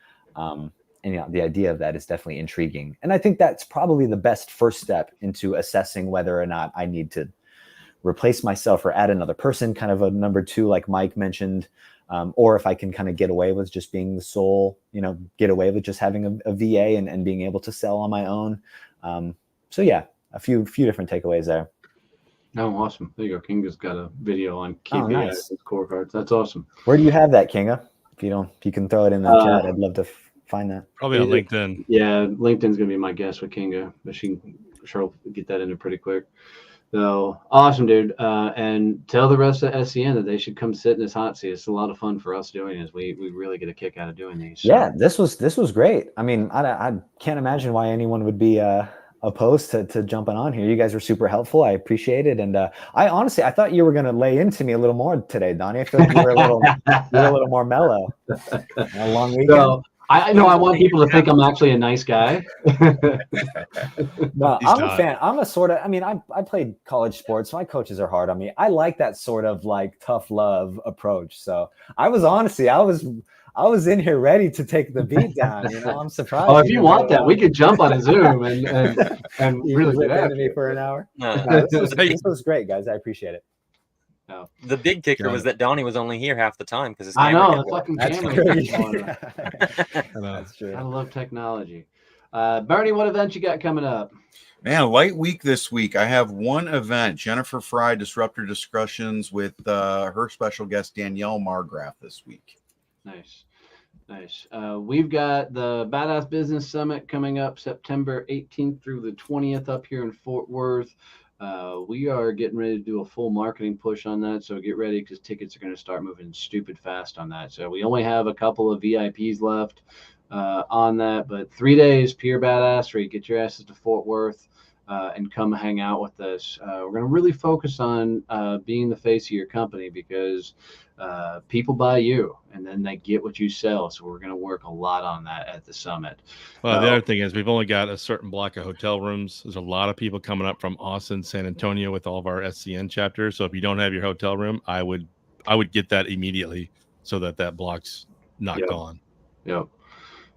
And the idea of that is definitely intriguing. And I think that's probably the best first step into assessing whether or not I need to replace myself or add another person, kind of a number two, like Mike mentioned, or if I can kind of get away with just being the sole, get away with just having a VA and being able to sell on my own. So yeah, a few different takeaways there. Oh, awesome. There you go. Kinga's got a video on KPIs nice. and scorecards. That's awesome. Where do you have that, Kinga? If you can throw it in the chat, I'd love to find that. Probably on LinkedIn. Yeah, LinkedIn's gonna be my guess with Kinga, but she'll get that in there pretty quick. So awesome, dude. And tell the rest of SCN that they should come sit in this hot seat. It's a lot of fun for us doing this. We really get a kick out of doing these. So. Yeah, this was great. I mean, I can't imagine why anyone would be opposed to jumping on here. You guys were super helpful. I appreciate it. And I thought you were going to lay into me a little more today, Donnie. I feel like you were a little more mellow. A long weekend. So, I know I want people to think I'm actually a nice guy. No, I'm a fan. I'm a sort of, I played college sports. My coaches are hard on me. I like that sort of like tough love approach. So I was in here ready to take the beat down. I'm surprised. Oh, if you want that, we could jump on a Zoom and really get after me for an hour. No, this was great, guys. I appreciate it. No. The big kicker was that Donnie was only here half the time because I know the fucking camera. That's true. I love technology. Bernie, what event you got coming up? Man, light week this week. I have one event, Jennifer Fry Disruptor Discussions with her special guest Danielle Margraf this week. Nice. We've got the Badass Business Summit coming up September 18th through the 20th up here in Fort Worth. We are getting ready to do a full marketing push on that, so get ready because tickets are going to start moving stupid fast on that. So we only have a couple of VIPs left on that, but 3 days, pure badassery. Get your asses to Fort Worth and come hang out with us. We're going to really focus on being the face of your company because people buy you and then they get what you sell. So we're going to work a lot on that at the summit. Well, the other thing is we've only got a certain block of hotel rooms. There's a lot of people coming up from Austin, San Antonio with all of our SCN chapters. So if you don't have your hotel room, I would get that immediately so that block's not gone. Yep.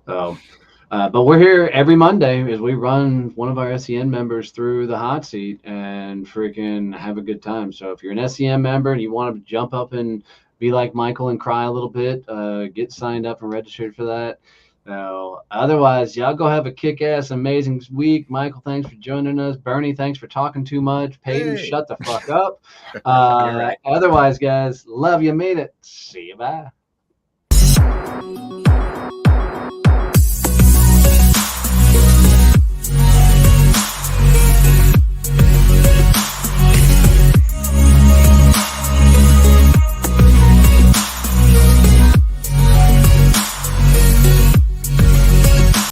But we're here every Monday as we run one of our SCN members through the hot seat and freaking have a good time. So if you're an SCN member and you want to jump up and be like Michael and cry a little bit, get signed up and registered for that. Otherwise, y'all go have a kick-ass, amazing week. Michael, thanks for joining us. Bernie, thanks for talking too much. Peyton, shut the fuck up. Otherwise, guys, love you, made it. See you, bye.